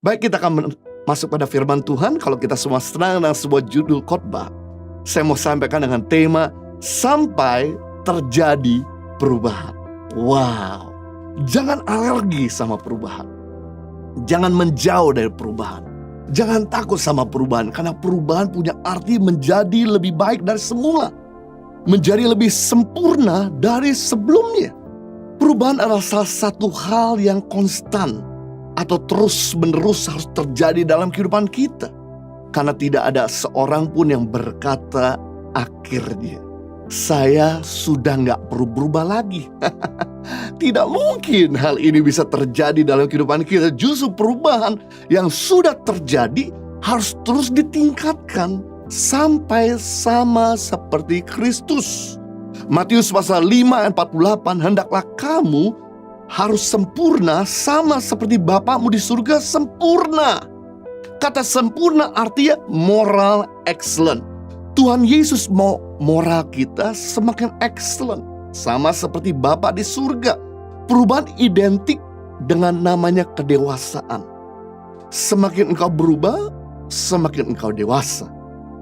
Baik, kita akan masuk pada firman Tuhan. Kalau kita semua senang dengan sebuah judul khotbah, saya mau sampaikan dengan tema sampai terjadi perubahan. Wow, jangan alergi sama perubahan. Jangan menjauh dari perubahan. Jangan takut sama perubahan, karena perubahan punya arti menjadi lebih baik dari semula, menjadi lebih sempurna dari sebelumnya. Perubahan adalah salah satu hal yang konstan atau terus-menerus harus terjadi dalam kehidupan kita. Karena tidak ada seorang pun yang berkata akhirnya, saya sudah gak perlu berubah lagi. Tidak mungkin hal ini bisa terjadi dalam kehidupan kita. Justru perubahan yang sudah terjadi harus terus ditingkatkan sampai sama seperti Kristus. Matius pasal 5 ayat 48, hendaklah kamu harus sempurna sama seperti Bapakmu di surga sempurna. Kata sempurna artinya moral excellent. Tuhan Yesus mau moral kita semakin excellent, sama seperti Bapa di surga. Perubahan identik dengan namanya kedewasaan. Semakin engkau berubah, semakin engkau dewasa.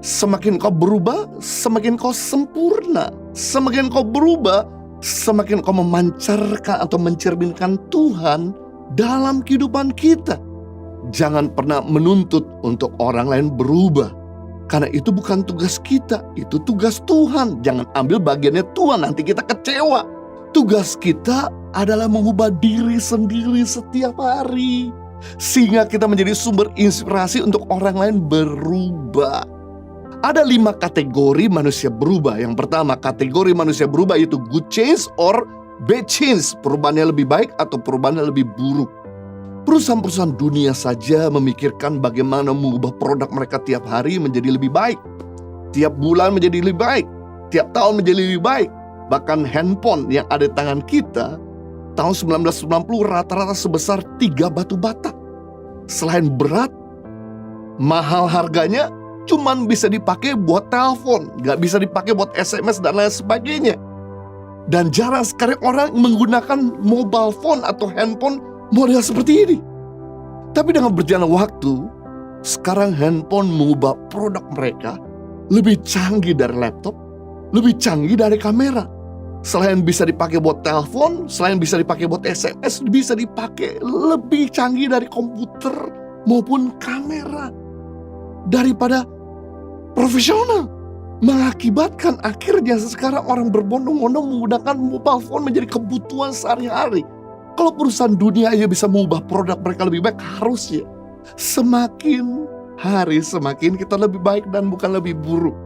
Semakin engkau berubah, semakin engkau sempurna. Semakin engkau berubah, semakin kau memancarkan atau mencerminkan Tuhan dalam kehidupan kita. Jangan pernah menuntut untuk orang lain berubah, karena itu bukan tugas kita, itu tugas Tuhan. Jangan ambil bagiannya Tuhan, nanti kita kecewa. Tugas kita adalah mengubah diri sendiri setiap hari, sehingga kita menjadi sumber inspirasi untuk orang lain berubah. Ada 5 kategori manusia berubah. Yang pertama, kategori manusia berubah yaitu good change or bad change. Perubahannya lebih baik atau perubahannya lebih buruk. Perusahaan-perusahaan dunia saja memikirkan bagaimana mengubah produk mereka tiap hari menjadi lebih baik. Tiap bulan menjadi lebih baik. Tiap tahun menjadi lebih baik. Bahkan handphone yang ada di tangan kita tahun 1990 rata-rata sebesar 3 batu bata. Selain berat, mahal harganya, cuman bisa dipakai buat telepon, gak bisa dipakai buat SMS dan lain sebagainya. Dan jarang sekali orang menggunakan mobile phone atau handphone model seperti ini. Tapi dengan berjalan waktu, sekarang handphone mengubah produk mereka lebih canggih dari laptop, lebih canggih dari kamera. Selain bisa dipakai buat telepon, selain bisa dipakai buat SMS, bisa dipakai lebih canggih dari komputer maupun kamera daripada profesional. Mengakibatkan akhirnya sekarang orang berbondong-bondong menggunakan mobile phone menjadi kebutuhan sehari-hari. Kalau perusahaan dunia aja bisa mengubah produk mereka lebih baik, harusnya semakin hari semakin kita lebih baik dan bukan lebih buruk.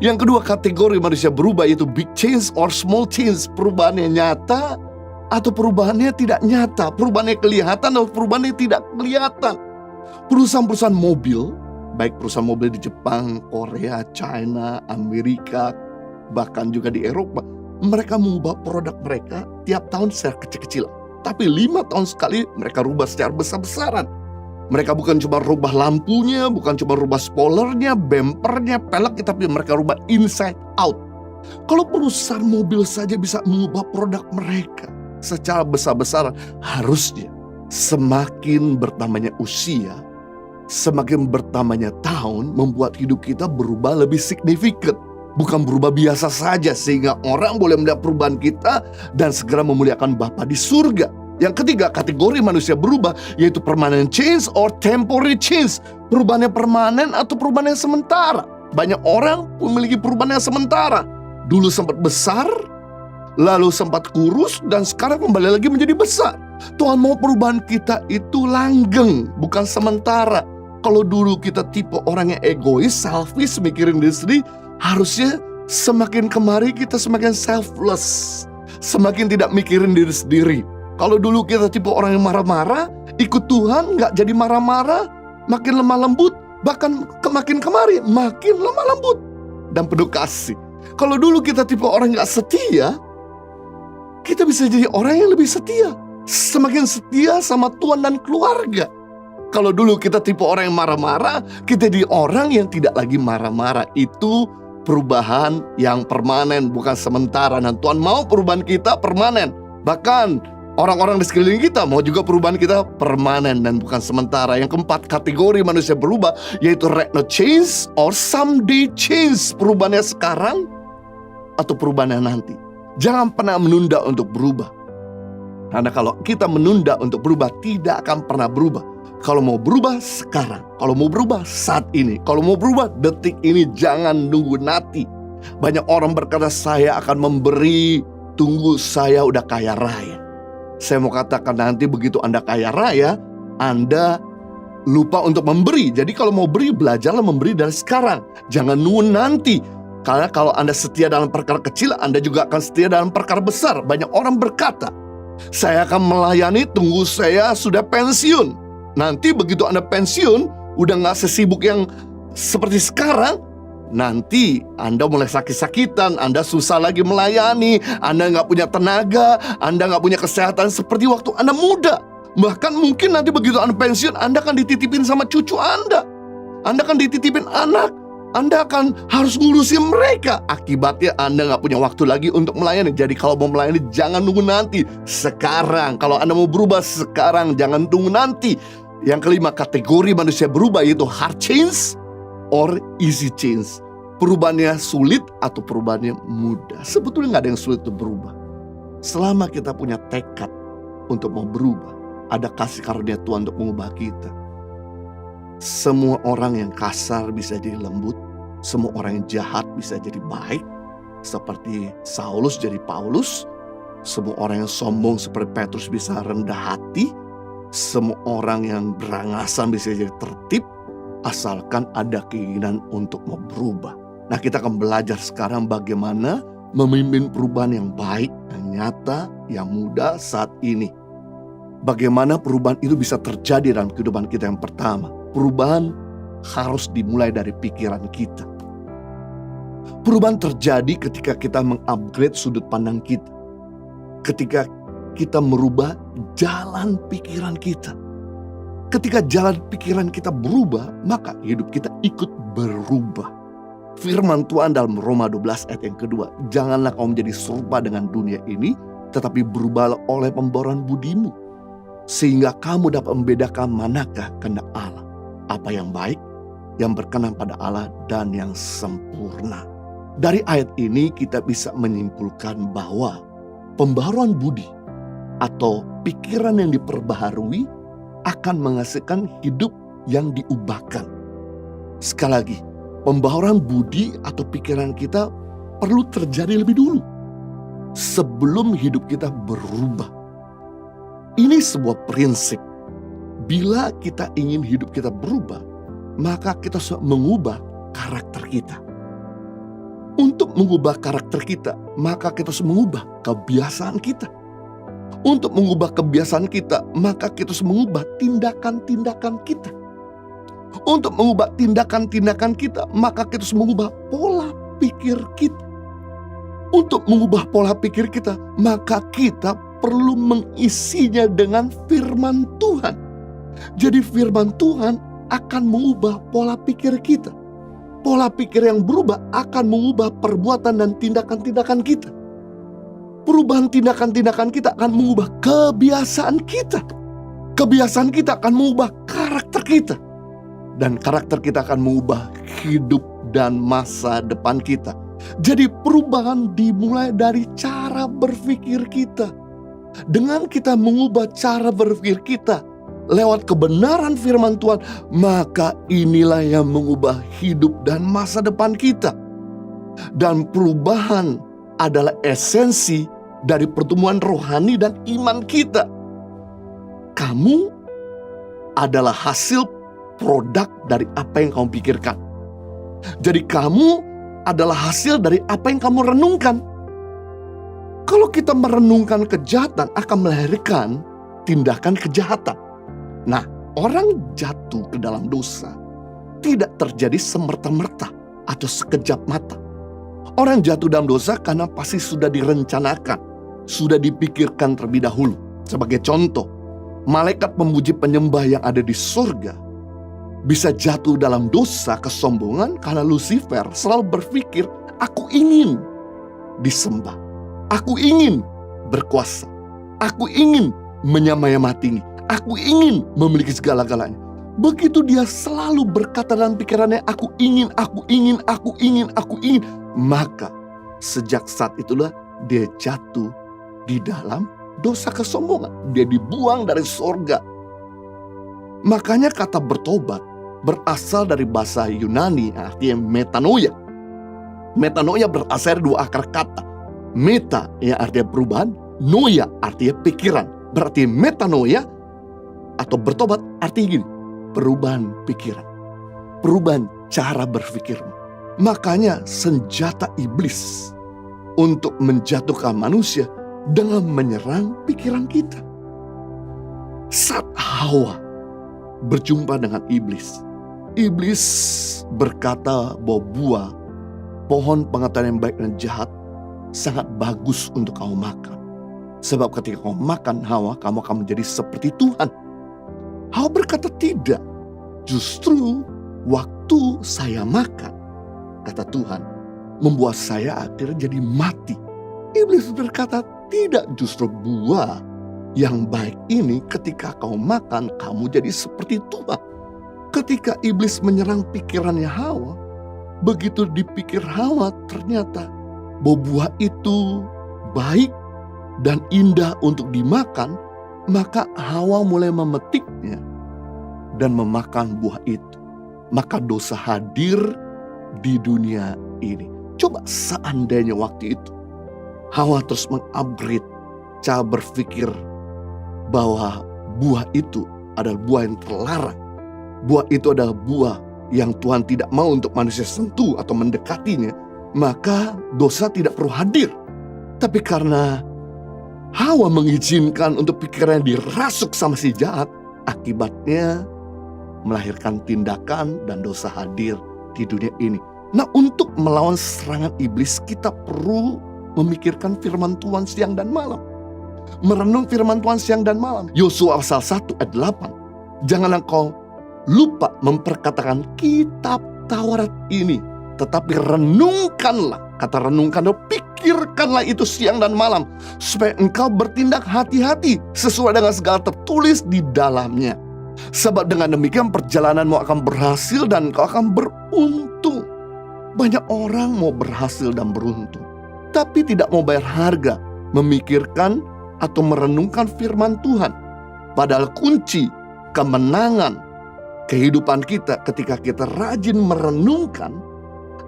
Yang kedua, kategori manusia berubah yaitu big change or small change. Perubahannya nyata atau perubahannya tidak nyata. Perubahannya kelihatan atau perubahannya tidak kelihatan. Perusahaan-perusahaan mobil, baik perusahaan mobil di Jepang, Korea, China, Amerika, bahkan juga di Eropa, mereka mengubah produk mereka tiap tahun secara kecil-kecilan. Tapi 5 tahun sekali mereka rubah secara besar-besaran. Mereka bukan cuma rubah lampunya, bukan cuma rubah spoilernya, bempernya, pelek, tapi mereka rubah inside out. Kalau perusahaan mobil saja bisa mengubah produk mereka secara besar-besaran, harusnya semakin bertambahnya usia, semakin bertambahnya tahun membuat hidup kita berubah lebih signifikan. Bukan berubah biasa saja sehingga orang boleh melihat perubahan kita dan segera memuliakan Bapa di surga. Yang ketiga, kategori manusia berubah yaitu permanent change or temporary change. Perubahannya permanen atau perubahan yang sementara. Banyak orang memiliki perubahan yang sementara. Dulu sempat besar, lalu sempat kurus, dan sekarang kembali lagi menjadi besar. Tuhan mau perubahan kita itu langgeng, bukan sementara. Kalau dulu kita tipe orang yang egois, selfish, mikirin diri sendiri, harusnya semakin kemari kita semakin selfless, semakin tidak mikirin diri sendiri. Kalau dulu kita tipe orang yang marah-marah, ikut Tuhan gak jadi marah-marah, makin lemah lembut, bahkan makin kemari makin lemah lembut dan penuh kasih. Kalau dulu kita tipe orang gak setia, kita bisa jadi orang yang lebih setia, semakin setia sama Tuhan dan keluarga. Kalau dulu kita tipe orang yang marah-marah, kita jadi orang yang tidak lagi marah-marah. Itu perubahan yang permanen, bukan sementara. Dan Tuhan mau perubahan kita permanen. Bahkan Orang-orang di sekeliling kita mau juga perubahan kita permanen dan bukan sementara. Yang keempat, kategori manusia berubah yaitu right now change or someday change. Perubahannya sekarang atau perubahannya nanti. Jangan pernah menunda untuk berubah. Karena kalau kita menunda untuk berubah, tidak akan pernah berubah. Kalau mau berubah sekarang, kalau mau berubah saat ini, kalau mau berubah detik ini, jangan nunggu nanti. Banyak orang berkata, saya akan memberi, tunggu saya udah kaya raya. Saya mau katakan, nanti begitu Anda kaya raya, Anda lupa untuk memberi. Jadi kalau mau beri, belajarlah memberi dari sekarang. Jangan nunggu nanti. Karena kalau Anda setia dalam perkara kecil, Anda juga akan setia dalam perkara besar. Banyak orang berkata, saya akan melayani, tunggu saya sudah pensiun. Nanti begitu Anda pensiun, udah gak sesibuk yang seperti sekarang, nanti Anda mulai sakit-sakitan, Anda susah lagi melayani, Anda gak punya tenaga, Anda gak punya kesehatan seperti waktu Anda muda. Bahkan mungkin nanti begitu Anda pensiun, Anda akan dititipin sama cucu Anda akan dititipin anak, Anda akan harus ngurusin mereka. Akibatnya Anda gak punya waktu lagi untuk melayani. Jadi kalau mau melayani, jangan nunggu nanti, sekarang. Kalau Anda mau berubah sekarang, jangan tunggu nanti. Yang kelima, kategori manusia berubah yaitu hard change or easy change. Perubahannya sulit atau perubahannya mudah. Sebetulnya gak ada yang sulit untuk berubah. Selama kita punya tekad untuk mau berubah, ada kasih karunia Tuhan untuk mengubah kita. Semua orang yang kasar bisa jadi lembut. Semua orang yang jahat bisa jadi baik. Seperti Saulus jadi Paulus. Semua orang yang sombong seperti Petrus bisa rendah hati. Semua orang yang berangasan bisa jadi tertib. Asalkan ada keinginan untuk mau berubah. Nah, kita akan belajar sekarang bagaimana memimpin perubahan yang baik, yang nyata, yang mudah saat ini. Bagaimana perubahan itu bisa terjadi dalam kehidupan kita. Yang pertama, perubahan harus dimulai dari pikiran kita. Perubahan terjadi ketika kita mengupgrade sudut pandang kita. Ketika kita merubah jalan pikiran kita. Ketika jalan pikiran kita berubah, maka hidup kita ikut berubah. Firman Tuhan dalam Roma 12 ayat yang kedua, janganlah kamu menjadi serupa dengan dunia ini, tetapi berubahlah oleh pembaharuan budimu, sehingga kamu dapat membedakan manakah kehendak Allah, apa yang baik, yang berkenan pada Allah, dan yang sempurna. Dari ayat ini kita bisa menyimpulkan bahwa pembaharuan budi atau pikiran yang diperbaharui akan menghasilkan hidup yang diubahkan. Sekali lagi, pembaharuan budi atau pikiran kita perlu terjadi lebih dulu sebelum hidup kita berubah. Ini sebuah prinsip. Bila kita ingin hidup kita berubah, maka kita harus mengubah karakter kita. Untuk mengubah karakter kita, maka kita harus mengubah kebiasaan kita. Untuk mengubah kebiasaan kita, maka kita harus mengubah tindakan-tindakan kita. Untuk mengubah tindakan-tindakan kita, maka kita harus mengubah pola pikir kita. Untuk mengubah pola pikir kita, maka kita perlu mengisinya dengan firman Tuhan. Jadi firman Tuhan akan mengubah pola pikir kita. Pola pikir yang berubah akan mengubah perbuatan dan tindakan-tindakan kita. Perubahan tindakan-tindakan kita akan mengubah kebiasaan kita. Kebiasaan kita akan mengubah karakter kita. Dan karakter kita akan mengubah hidup dan masa depan kita. Jadi perubahan dimulai dari cara berpikir kita. Dengan kita mengubah cara berpikir kita lewat kebenaran firman Tuhan, maka inilah yang mengubah hidup dan masa depan kita. Dan perubahan adalah esensi dari pertumbuhan rohani dan iman kita. Kamu adalah hasil produk dari apa yang kamu pikirkan. Jadi kamu adalah hasil dari apa yang kamu renungkan. Kalau kita merenungkan kejahatan akan melahirkan tindakan kejahatan. Nah, orang jatuh ke dalam dosa tidak terjadi semerta-merta atau sekejap mata. Orang jatuh dalam dosa karena pasti sudah direncanakan, sudah dipikirkan terlebih dahulu. Sebagai contoh, malaikat pemuji penyembah yang ada di surga bisa jatuh dalam dosa kesombongan karena Lucifer selalu berpikir, aku ingin disembah, aku ingin berkuasa. Aku ingin menyamai tinggi. Aku ingin memiliki segala-galanya. Begitu dia selalu berkata dalam pikirannya, aku ingin, aku ingin, aku ingin, aku ingin. Maka sejak saat itulah dia jatuh di dalam dosa kesombongan. Dia dibuang dari sorga. Makanya kata bertobat berasal dari bahasa Yunani, artinya metanoia. Metanoia berasal dari dua akar kata. Meta yang artinya perubahan, noia artinya pikiran. Berarti metanoia atau bertobat artinya gini, perubahan pikiran, perubahan cara berpikirmu. Makanya senjata iblis untuk menjatuhkan manusia dengan menyerang pikiran kita. Saat Hawa berjumpa dengan iblis, iblis berkata bahwa buah pohon pengetahuan yang baik dan jahat sangat bagus untuk kamu makan. Sebab ketika kamu makan, Hawa, kamu akan menjadi seperti Tuhan. Hawa berkata tidak. Justru waktu saya makan, kata Tuhan, membuat saya akhirnya jadi mati. Iblis berkata tidak, justru buah yang baik ini ketika kamu makan, kamu jadi seperti Tuhan. Ketika iblis menyerang pikirannya Hawa, begitu dipikir Hawa ternyata bahwa buah itu baik dan indah untuk dimakan, maka Hawa mulai memetiknya dan memakan buah itu. Maka dosa hadir di dunia ini. Coba seandainya waktu itu Hawa terus mengupgrade cara berpikir bahwa buah itu adalah buah yang terlarang. Buah itu adalah buah yang Tuhan tidak mau untuk manusia sentuh atau mendekatinya. Maka dosa tidak perlu hadir. Tapi karena Hawa mengizinkan untuk pikirannya dirasuk sama si jahat, akibatnya melahirkan tindakan dan dosa hadir di dunia ini. Nah, untuk melawan serangan iblis, kita perlu memikirkan firman Tuhan siang dan malam. Merenung firman Tuhan siang dan malam. Yosua pasal 1 ayat 8. Janganlah kau lupa memperkatakan kitab Taurat ini, tetapi renungkanlah. Kata renungkan, pikirkanlah itu siang dan malam, supaya engkau bertindak hati-hati sesuai dengan segala tertulis di dalamnya. Sebab dengan demikian perjalananmu akan berhasil dan engkau akan beruntung. Banyak orang mau berhasil dan beruntung, tapi tidak mau bayar harga memikirkan atau merenungkan firman Tuhan. Padahal kunci kemenangan kehidupan kita ketika kita rajin merenungkan.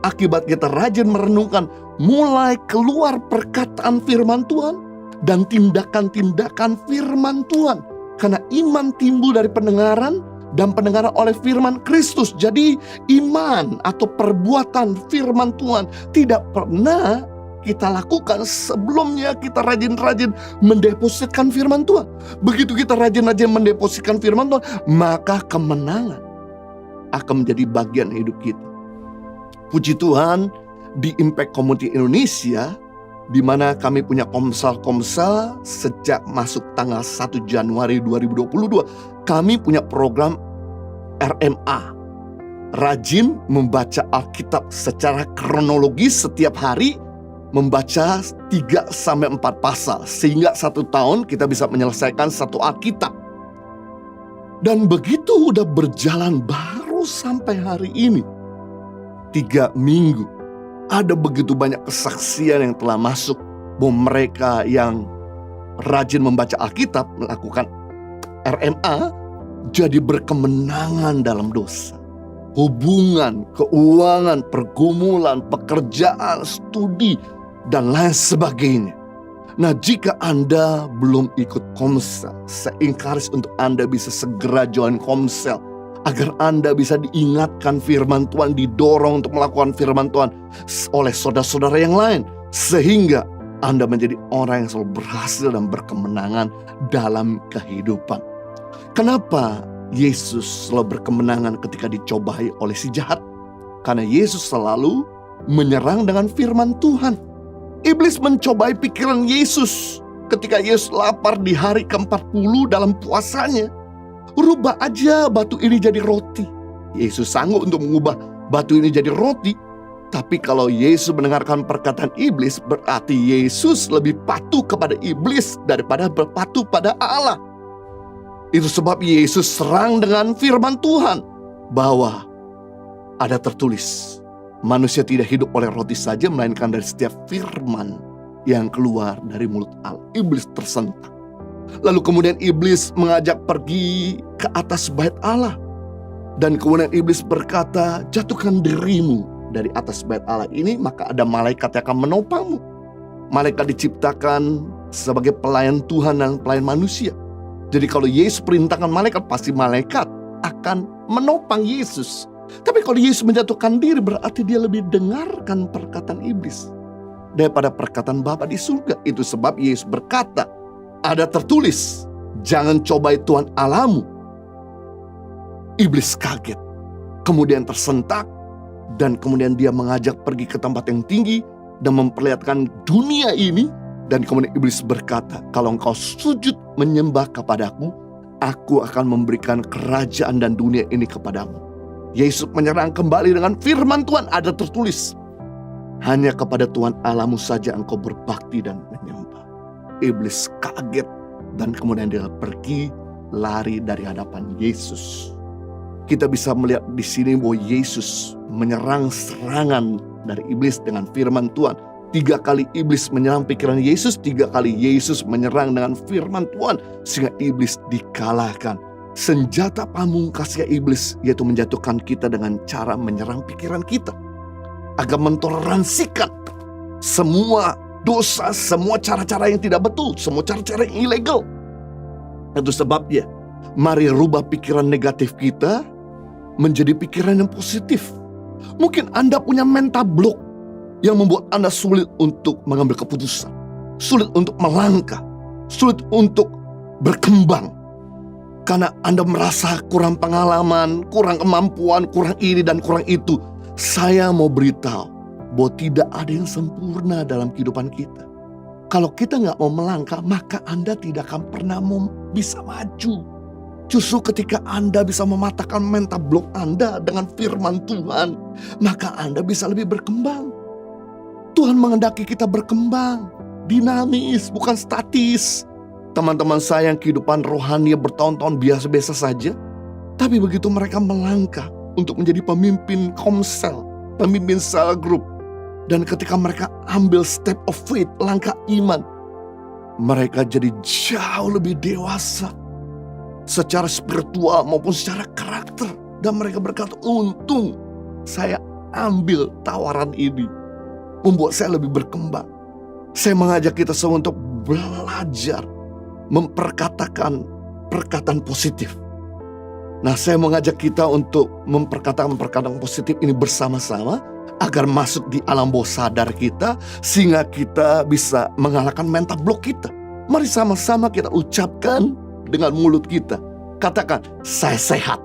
Akibat kita rajin merenungkan, mulai keluar perkataan firman Tuhan dan tindakan-tindakan firman Tuhan. Karena iman timbul dari pendengaran dan pendengaran oleh firman Kristus. Jadi iman atau perbuatan firman Tuhan tidak pernah kita lakukan sebelumnya kita rajin-rajin mendepositkan firman Tuhan. Begitu kita rajin-rajin mendepositkan firman Tuhan, maka kemenangan akan menjadi bagian hidup kita. Puji Tuhan, di Impact Community Indonesia, di mana kami punya komsel-komsel sejak masuk tanggal 1 Januari 2022, kami punya program RMA. Rajin membaca Alkitab secara kronologis setiap hari, membaca 3-4 pasal. Sehingga 1 tahun kita bisa menyelesaikan 1 Alkitab. Dan begitu udah berjalan baru sampai hari ini, 3 minggu, ada begitu banyak kesaksian yang telah masuk bahwa mereka yang rajin membaca Alkitab melakukan RMA jadi berkemenangan dalam dosa. Hubungan, keuangan, pergumulan, pekerjaan, studi, dan lain sebagainya. Nah, jika Anda belum ikut komsel, saya encourage untuk Anda bisa segera join komsel. Agar Anda bisa diingatkan firman Tuhan, didorong untuk melakukan firman Tuhan oleh saudara-saudara yang lain. Sehingga Anda menjadi orang yang selalu berhasil dan berkemenangan dalam kehidupan. Kenapa Yesus selalu berkemenangan ketika dicobai oleh si jahat? Karena Yesus selalu menyerang dengan firman Tuhan. Iblis mencobai pikiran Yesus ketika Yesus lapar di hari ke-40 dalam puasanya. Rubah aja batu ini jadi roti. Yesus sanggup untuk mengubah batu ini jadi roti. Tapi kalau Yesus mendengarkan perkataan iblis, berarti Yesus lebih patuh kepada iblis daripada berpatuh pada Allah. Itu sebab Yesus serang dengan firman Tuhan bahwa ada tertulis, manusia tidak hidup oleh roti saja, melainkan dari setiap firman yang keluar dari mulut Allah. Iblis tersentak. Lalu kemudian iblis mengajak pergi ke atas bait Allah. Dan kemudian iblis berkata, jatuhkan dirimu dari atas bait Allah ini, maka ada malaikat yang akan menopangmu. Malaikat diciptakan sebagai pelayan Tuhan dan pelayan manusia. Jadi kalau Yesus perintahkan malaikat, pasti malaikat akan menopang Yesus. Tapi kalau Yesus menjatuhkan diri, berarti dia lebih dengarkan perkataan iblis daripada perkataan Bapa di surga. Itu sebab Yesus berkata, ada tertulis, jangan cobai Tuhan Allahmu. Iblis kaget, kemudian tersentak, dan kemudian dia mengajak pergi ke tempat yang tinggi dan memperlihatkan dunia ini. Dan kemudian iblis berkata, kalau engkau sujud menyembah kepadaku, aku akan memberikan kerajaan dan dunia ini kepadamu. Yesus menyerang kembali dengan firman Tuhan, ada tertulis, hanya kepada Tuhan Allahmu saja engkau berbakti dan menyembah. Iblis kaget dan kemudian dia pergi lari dari hadapan Yesus. Kita bisa melihat di sini bahwa Yesus menyerang serangan dari iblis dengan firman Tuhan. 3 kali iblis menyerang pikiran Yesus, 3 kali Yesus menyerang dengan firman Tuhan, sehingga iblis dikalahkan. Senjata pamungkasnya iblis yaitu menjatuhkan kita dengan cara menyerang pikiran kita, agar mentoleransikan semua dosa, semua cara-cara yang tidak betul, semua cara-cara yang ilegal. Itu sebabnya mari rubah pikiran negatif kita menjadi pikiran yang positif. Mungkin Anda punya mental block yang membuat Anda sulit untuk mengambil keputusan, sulit untuk melangkah, sulit untuk berkembang. Karena Anda merasa kurang pengalaman, kurang kemampuan, kurang ini dan kurang itu. Saya mau beritahu bahwa tidak ada yang sempurna dalam kehidupan kita. Kalau kita nggak mau melangkah, maka Anda tidak akan pernah bisa maju. Justru ketika Anda bisa mematahkan mental block Anda dengan firman Tuhan, maka Anda bisa lebih berkembang. Tuhan menghendaki kita berkembang, dinamis, bukan statis. Teman-teman saya yang kehidupan rohani bertahun-tahun biasa-biasa saja, tapi begitu mereka melangkah untuk menjadi pemimpin komsel, pemimpin cell group, dan ketika mereka ambil step of faith, langkah iman, mereka jadi jauh lebih dewasa secara spiritual maupun secara karakter. Dan mereka berkata, untung saya ambil tawaran ini, membuat saya lebih berkembang. Saya mengajak kita semua untuk belajar memperkatakan perkataan positif. Nah, saya mengajak kita untuk memperkatakan perkataan positif ini bersama-sama agar masuk di alam bawah sadar kita, sehingga kita bisa mengalahkan mental block kita. Mari sama-sama kita ucapkan dengan mulut kita. Katakan, saya sehat,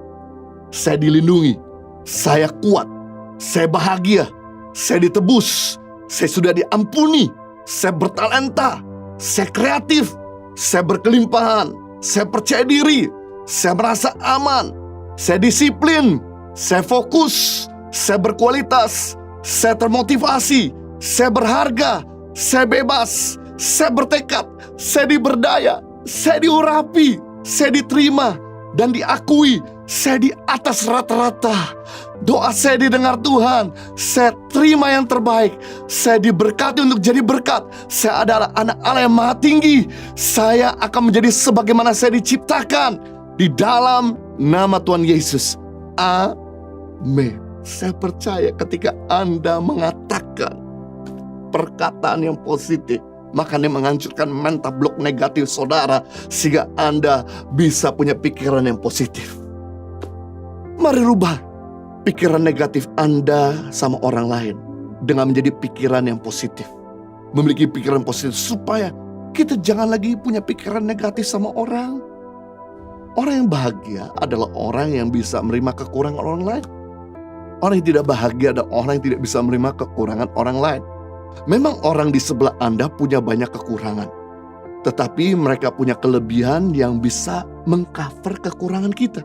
saya dilindungi, saya kuat, saya bahagia, saya ditebus, saya sudah diampuni, saya bertalenta, saya kreatif, saya berkelimpahan, saya percaya diri, saya merasa aman, saya disiplin, saya fokus, saya berkualitas, saya termotivasi, saya berharga, saya bebas, saya bertekad, saya diberdaya, saya diurapi, saya diterima dan diakui, saya di atas rata-rata. Doa saya didengar Tuhan, saya terima yang terbaik, saya diberkati untuk jadi berkat, saya adalah anak Allah yang maha tinggi, saya akan menjadi sebagaimana saya diciptakan di dalam nama Tuhan Yesus. Amin. Saya percaya ketika Anda mengatakan perkataan yang positif, maka ini menghancurkan mental block negatif saudara, sehingga Anda bisa punya pikiran yang positif. Mari rubah pikiran negatif Anda sama orang lain dengan menjadi pikiran yang positif. Memiliki pikiran positif supaya kita jangan lagi punya pikiran negatif sama orang. Orang yang bahagia adalah orang yang bisa menerima kekurangan orang lain. Orang yang tidak bahagia adalah orang yang tidak bisa menerima kekurangan orang lain. Memang orang di sebelah Anda punya banyak kekurangan, tetapi mereka punya kelebihan yang bisa mengcover kekurangan kita.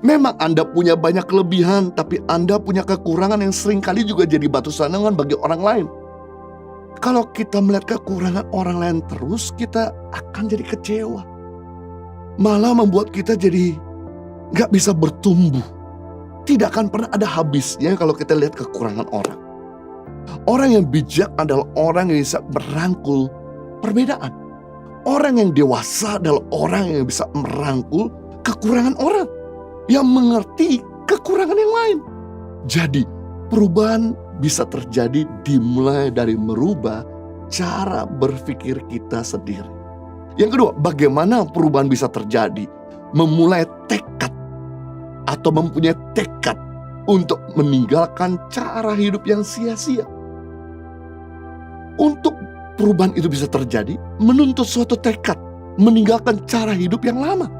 Memang Anda punya banyak kelebihan, tapi Anda punya kekurangan yang seringkali juga jadi batu sandungan bagi orang lain. Kalau kita melihat kekurangan orang lain terus, kita akan jadi kecewa. Malah membuat kita jadi gak bisa bertumbuh. Tidak akan pernah ada habisnya kalau kita lihat kekurangan orang. Orang yang bijak adalah orang yang bisa merangkul perbedaan. Orang yang dewasa adalah orang yang bisa merangkul kekurangan orang, yang mengerti kekurangan yang lain. Jadi perubahan bisa terjadi dimulai dari merubah cara berpikir kita sendiri. Yang kedua, bagaimana perubahan bisa terjadi? Memulai tekad atau mempunyai tekad untuk meninggalkan cara hidup yang sia-sia. Untuk perubahan itu bisa terjadi, menuntut suatu tekad, meninggalkan cara hidup yang lama.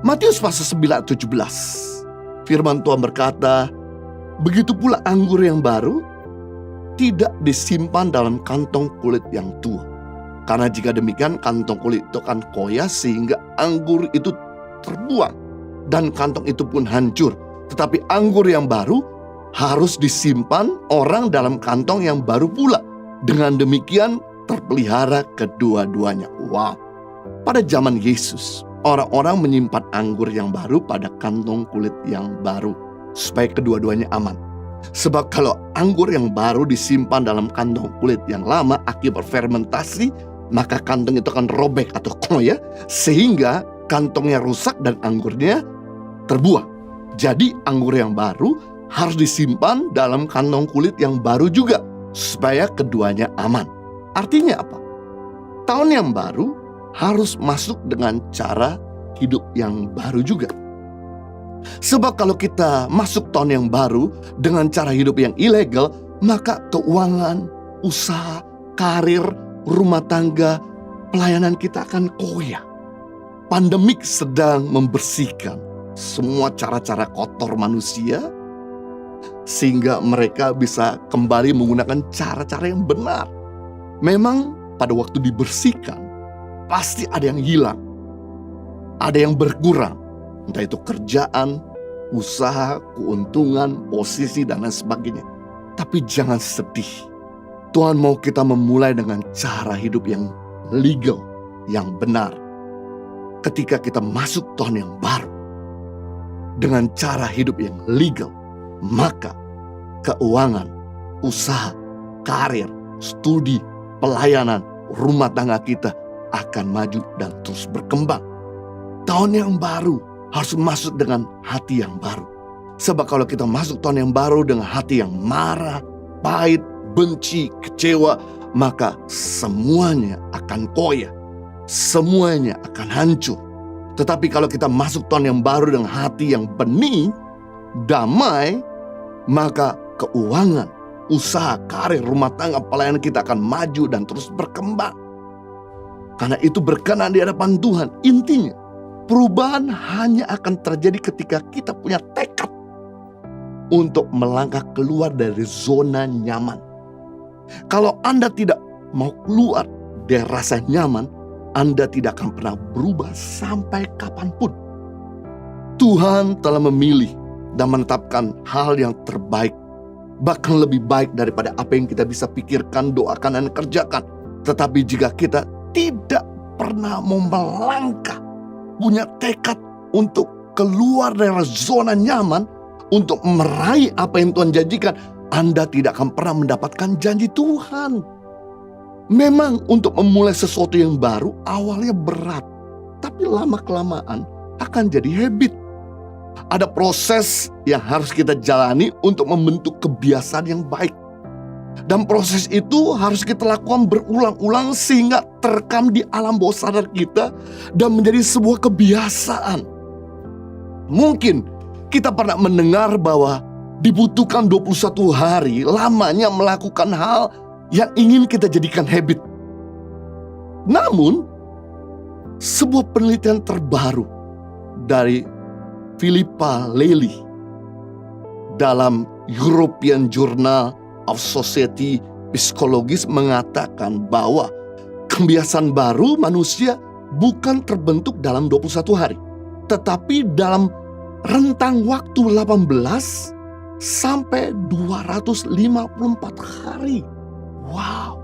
Matius pasal 9 ayat 17. Firman Tuhan berkata, begitu pula anggur yang baru tidak disimpan dalam kantong kulit yang tua. Karena jika demikian kantong kulit itu akan koyak sehingga anggur itu terbuang dan kantong itu pun hancur. Tetapi anggur yang baru harus disimpan orang dalam kantong yang baru pula. Dengan demikian terpelihara kedua-duanya. Wow. Pada zaman Yesus, orang-orang menyimpan anggur yang baru pada kantong kulit yang baru supaya kedua-duanya aman. Sebab kalau anggur yang baru disimpan dalam kantong kulit yang lama akibat fermentasi, maka kantong itu akan robek atau koyak sehingga kantongnya rusak dan anggurnya terbuang. Jadi anggur yang baru harus disimpan dalam kantong kulit yang baru juga supaya keduanya aman. Artinya apa? Tahun yang baru harus masuk dengan cara hidup yang baru juga. Sebab kalau kita masuk tahun yang baru dengan cara hidup yang ilegal, maka keuangan, usaha, karir, rumah tangga, pelayanan kita akan koyak. Pandemik sedang membersihkan semua cara-cara kotor manusia, sehingga mereka bisa kembali menggunakan cara-cara yang benar. Memang pada waktu dibersihkan, pasti ada yang hilang, ada yang berkurang. Entah itu kerjaan, usaha, keuntungan, posisi, dan lain sebagainya. Tapi jangan sedih. Tuhan mau kita memulai dengan cara hidup yang legal, yang benar. Ketika kita masuk tahun yang baru, dengan cara hidup yang legal, maka keuangan, usaha, karir, studi, pelayanan, rumah tangga kita akan maju dan terus berkembang. Tahun yang baru harus masuk dengan hati yang baru. Sebab kalau kita masuk tahun yang baru dengan hati yang marah, pahit, benci, kecewa, maka semuanya akan koyak, semuanya akan hancur. Tetapi kalau kita masuk tahun yang baru dengan hati yang bening, damai, maka keuangan, usaha, karir, rumah tangga, pelayanan kita akan maju dan terus berkembang. Karena itu berkenan di hadapan Tuhan. Intinya, perubahan hanya akan terjadi ketika kita punya tekad untuk melangkah keluar dari zona nyaman. Kalau Anda tidak mau keluar dari rasa nyaman, Anda tidak akan pernah berubah sampai kapanpun. Tuhan telah memilih dan menetapkan hal yang terbaik, bahkan lebih baik daripada apa yang kita bisa pikirkan, doakan, dan kerjakan. Tetapi jika kita tidak pernah mau melangkah, punya tekad untuk keluar dari zona nyaman, untuk meraih apa yang Tuhan janjikan, Anda tidak akan pernah mendapatkan janji Tuhan. Memang untuk memulai sesuatu yang baru awalnya berat, tapi lama-kelamaan akan jadi habit. Ada proses yang harus kita jalani untuk membentuk kebiasaan yang baik. Dan proses itu harus kita lakukan berulang-ulang sehingga terekam di alam bawah sadar kita dan menjadi sebuah kebiasaan. Mungkin kita pernah mendengar bahwa dibutuhkan 21 hari lamanya melakukan hal yang ingin kita jadikan habit. Namun, sebuah penelitian terbaru dari Philippa Lely dalam European Journal of Society Psikologis mengatakan bahwa kebiasaan baru manusia bukan terbentuk dalam 21 hari, tetapi dalam rentang waktu 18 sampai 254 hari. Wow.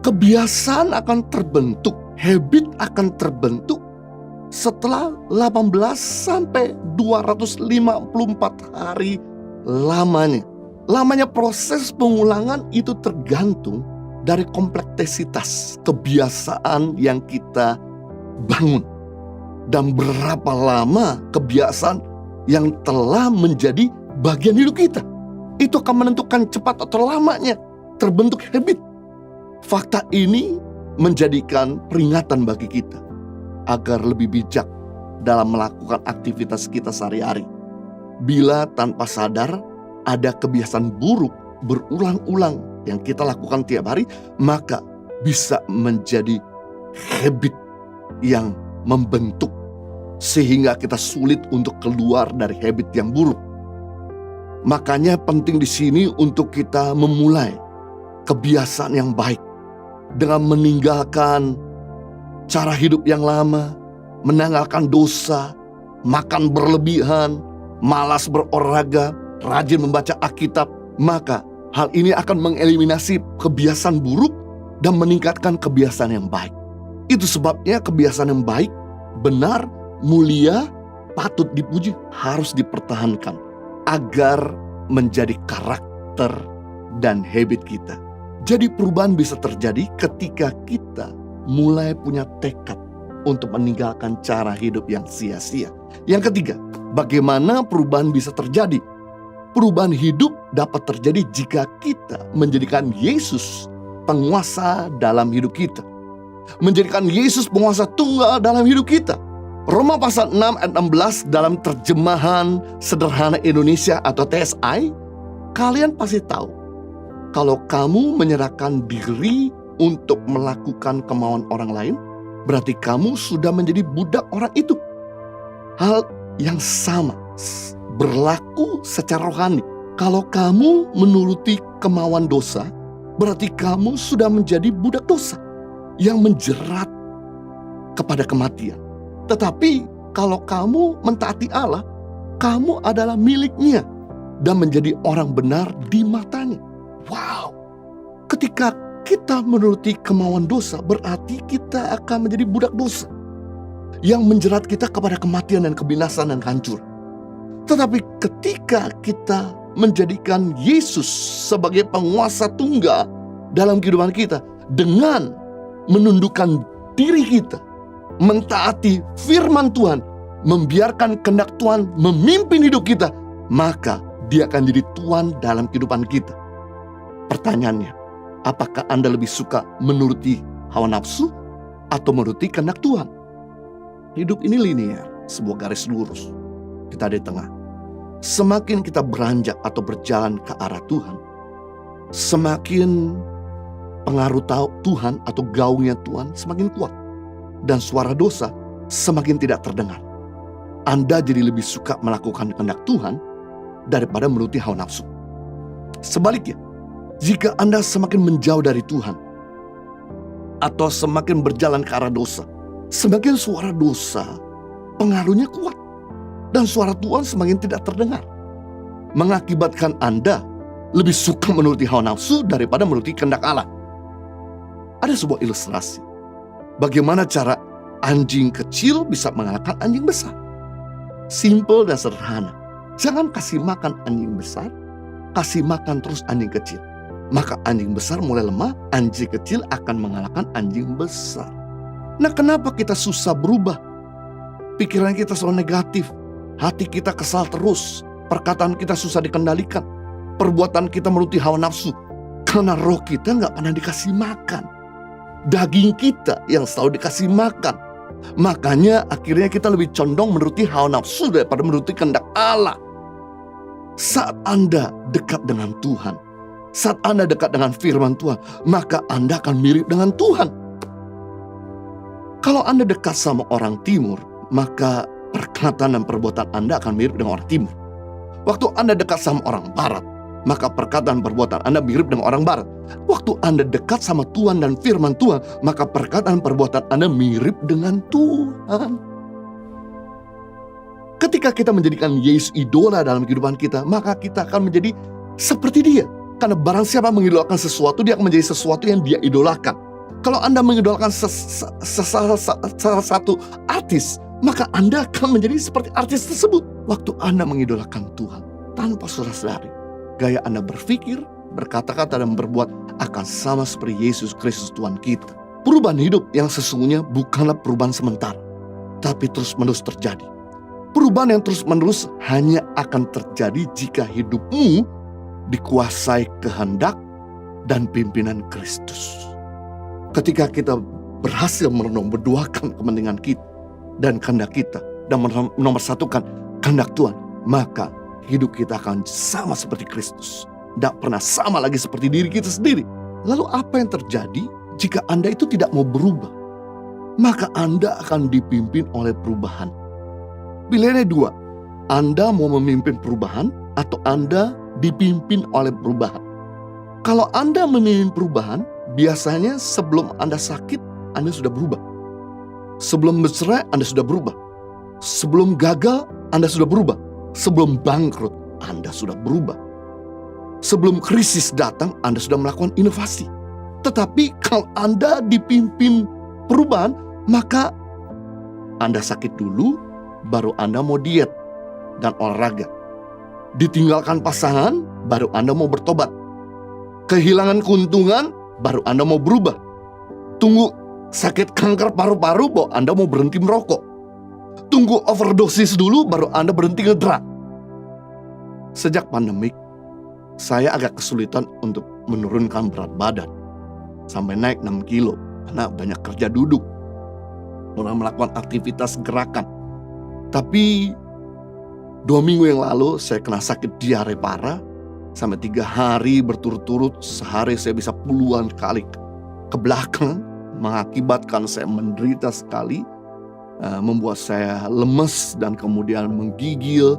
Kebiasaan akan terbentuk, habit akan terbentuk setelah 18 sampai 254 hari lamanya. Lamanya proses pengulangan itu tergantung dari kompleksitas kebiasaan yang kita bangun. Dan berapa lama kebiasaan yang telah menjadi bagian hidup kita. Itu akan menentukan cepat atau lamanya terbentuk habit. Fakta ini menjadikan peringatan bagi kita agar lebih bijak dalam melakukan aktivitas kita sehari-hari. Bila tanpa sadar ada kebiasaan buruk berulang-ulang yang kita lakukan tiap hari, maka bisa menjadi habit yang membentuk sehingga kita sulit untuk keluar dari habit yang buruk. Makanya penting di sini untuk kita memulai kebiasaan yang baik dengan meninggalkan cara hidup yang lama, menanggalkan dosa, makan berlebihan, malas berolahraga, rajin membaca Alkitab. Maka hal ini akan mengeliminasi kebiasaan buruk dan meningkatkan kebiasaan yang baik. Itu sebabnya kebiasaan yang baik, benar, mulia, patut dipuji, harus dipertahankan agar menjadi karakter dan habit kita. Jadi perubahan bisa terjadi ketika kita mulai punya tekad untuk meninggalkan cara hidup yang sia-sia. Yang ketiga, bagaimana perubahan bisa terjadi? Perubahan hidup dapat terjadi jika kita menjadikan Yesus penguasa dalam hidup kita. Menjadikan Yesus penguasa tunggal dalam hidup kita. Roma pasal 6 ayat 16 dalam terjemahan sederhana Indonesia atau TSI, kalian pasti tahu kalau kamu menyerahkan diri untuk melakukan kemauan orang lain, berarti kamu sudah menjadi budak orang itu. Hal yang sama berlaku secara rohani. Kalau kamu menuruti kemauan dosa, berarti kamu sudah menjadi budak dosa yang menjerat kepada kematian. Tetapi kalau kamu mentaati Allah, kamu adalah miliknya dan menjadi orang benar di matanya. Wow. Ketika kita menuruti kemauan dosa, berarti kita akan menjadi budak dosa yang menjerat kita kepada kematian dan kebinasan dan hancur. Tetapi ketika kita menjadikan Yesus sebagai penguasa tunggal dalam kehidupan kita, dengan menundukkan diri kita, mentaati firman Tuhan, membiarkan kehendak Tuhan memimpin hidup kita, maka Dia akan jadi Tuhan dalam kehidupan kita. Pertanyaannya, apakah Anda lebih suka menuruti hawa nafsu atau menuruti kehendak Tuhan? Hidup ini linear, sebuah garis lurus. Kita di tengah. Semakin kita beranjak atau berjalan ke arah Tuhan, semakin pengaruh Tuhan atau gaungnya Tuhan semakin kuat. Dan suara dosa semakin tidak terdengar. Anda jadi lebih suka melakukan kehendak Tuhan daripada menuruti hawa nafsu. Sebaliknya, jika Anda semakin menjauh dari Tuhan atau semakin berjalan ke arah dosa, semakin suara dosa pengaruhnya kuat dan suara Tuhan semakin tidak terdengar, mengakibatkan Anda lebih suka menuruti hawa nafsu daripada menuruti kehendak Allah. Ada sebuah ilustrasi bagaimana cara anjing kecil bisa mengalahkan anjing besar. Simple dan sederhana. Jangan kasih makan anjing besar, kasih makan terus anjing kecil. Maka anjing besar mulai lemah, anjing kecil akan mengalahkan anjing besar. Nah, kenapa kita susah berubah? Pikiran kita selalu negatif, hati kita kesal terus, perkataan kita susah dikendalikan, perbuatan kita menuruti hawa nafsu. Karena roh kita gak pernah dikasih makan. Daging kita yang selalu dikasih makan. Makanya akhirnya kita lebih condong menuruti hawa nafsu daripada menuruti kehendak Allah. Saat Anda dekat dengan Tuhan, saat Anda dekat dengan firman Tuhan, maka Anda akan mirip dengan Tuhan. Kalau Anda dekat sama orang timur, maka perkataan dan perbuatan Anda akan mirip dengan orang timur. Waktu Anda dekat sama orang barat, maka perkataan perbuatan Anda mirip dengan orang barat. Waktu Anda dekat sama Tuhan dan firman Tuhan, maka perkataan perbuatan Anda mirip dengan Tuhan. Ketika kita menjadikan Yesus idola dalam kehidupan kita, maka kita akan menjadi seperti dia. Karena barang siapa mengidolakan sesuatu, dia akan menjadi sesuatu yang dia idolakan. Kalau Anda mengidolakan salah satu artis, maka Anda akan menjadi seperti artis tersebut. Waktu Anda mengidolakan Tuhan, tanpa saudara sadari, gaya Anda berpikir, berkata-kata, dan berbuat akan sama seperti Yesus Kristus Tuhan kita. Perubahan hidup yang sesungguhnya bukanlah perubahan sementara, tapi terus-menerus terjadi. Perubahan yang terus-menerus hanya akan terjadi jika hidupmu dikuasai kehendak dan pimpinan Kristus. Ketika kita berhasil berduakan kepentingan kita dan kehendak kita, dan menomorsatukan kehendak Tuhan, maka hidup kita akan sama seperti Kristus. Tidak pernah sama lagi seperti diri kita sendiri. Lalu apa yang terjadi jika Anda itu tidak mau berubah? Maka Anda akan dipimpin oleh perubahan. Pilihannya dua, Anda mau memimpin perubahan atau Anda dipimpin oleh perubahan. Kalau Anda memimpin perubahan, biasanya sebelum Anda sakit, Anda sudah berubah. Sebelum bercerai, Anda sudah berubah. Sebelum gagal, Anda sudah berubah. Sebelum bangkrut, Anda sudah berubah. Sebelum krisis datang, Anda sudah melakukan inovasi. Tetapi kalau Anda dipimpin perubahan, maka Anda sakit dulu, baru Anda mau diet dan olahraga. Ditinggalkan pasangan, baru Anda mau bertobat. Kehilangan keuntungan, baru Anda mau berubah. Tunggu sakit kanker paru-paru, baru Anda mau berhenti merokok. Tunggu overdosis dulu, baru Anda berhenti ngedrak. Sejak pandemik, saya agak kesulitan untuk menurunkan berat badan. Sampai naik 6 kilo, karena banyak kerja duduk. Orang melakukan aktivitas gerakan. Tapi 2 minggu yang lalu saya kena sakit diare parah. Sampai 3 hari berturut-turut, sehari saya bisa puluhan kali ke belakang. Mengakibatkan saya menderita sekali. Membuat saya lemes dan kemudian menggigil.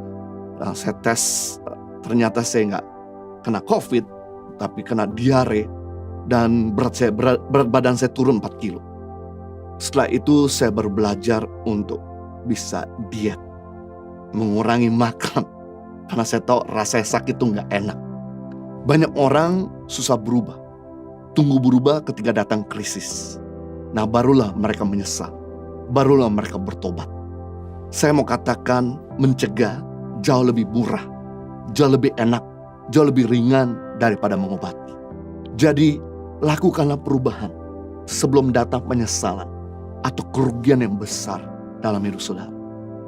Saya tes, ternyata saya nggak kena COVID, tapi kena diare. Dan berat badan saya turun 4 kilo. Setelah itu saya baru belajar untuk bisa diet, mengurangi makan, karena saya tahu rasanya sakit itu nggak enak. Banyak orang susah berubah, tunggu berubah ketika datang krisis. Nah, barulah mereka menyesal, barulah mereka bertobat. Saya mau katakan, mencegah jauh lebih murah, jauh lebih enak, jauh lebih ringan daripada mengobati. Jadi lakukanlah perubahan sebelum datang penyesalan atau kerugian yang besar dalam hidup saudara.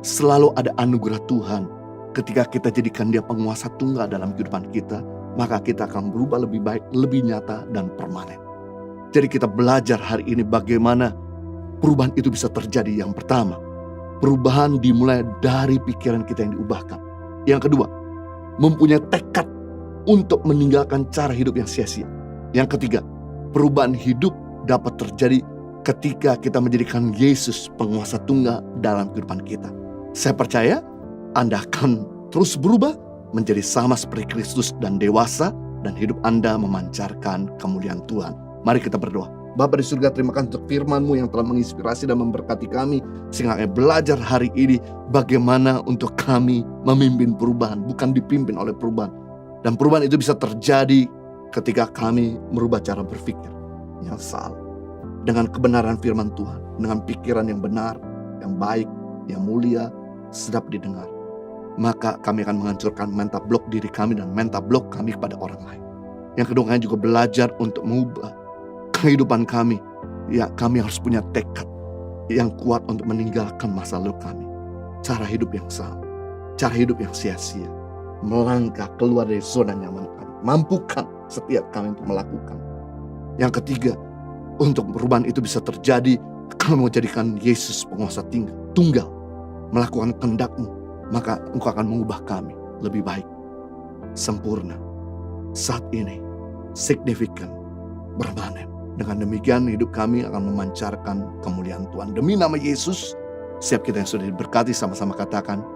Selalu ada anugerah Tuhan. Ketika kita jadikan dia penguasa tunggal dalam kehidupan kita, maka kita akan berubah lebih baik, lebih nyata, dan permanen. Jadi kita belajar hari ini bagaimana perubahan itu bisa terjadi. Yang pertama, perubahan dimulai dari pikiran kita yang diubahkan. Yang kedua, mempunyai tekad untuk meninggalkan cara hidup yang sia-sia. Yang ketiga, perubahan hidup dapat terjadi ketika kita menjadikan Yesus penguasa tunggal dalam kehidupan kita. Saya percaya Anda akan terus berubah menjadi sama seperti Kristus dan dewasa, dan hidup Anda memancarkan kemuliaan Tuhan. Mari kita berdoa. Bapa di surga, terima kasih untuk firman-Mu yang telah menginspirasi dan memberkati kami, sehingga kami belajar hari ini bagaimana untuk kami memimpin perubahan, bukan dipimpin oleh perubahan. Dan perubahan itu bisa terjadi ketika kami merubah cara berpikir yang salah dengan kebenaran firman Tuhan, dengan pikiran yang benar, yang baik, yang mulia, sedap didengar. Maka kami akan menghancurkan mental blok diri kami dan mental blok kami kepada orang lain. Yang kedua, kami juga belajar untuk mengubah kehidupan kami. Ya, kami harus punya tekad yang kuat untuk meninggalkan masa lalu kami, cara hidup yang sama, cara hidup yang sia-sia, melangkah keluar dari zona nyaman kami. Mampukan setiap kami untuk melakukan. Yang ketiga, untuk perubahan itu bisa terjadi, kami mau jadikan Yesus penguasa tunggal, melakukan kehendak-Mu, maka Engkau akan mengubah kami lebih baik, sempurna, saat ini, signifikan, permanen. Dengan demikian hidup kami akan memancarkan kemuliaan Tuhan. Demi nama Yesus, setiap kita yang sudah diberkati sama-sama katakan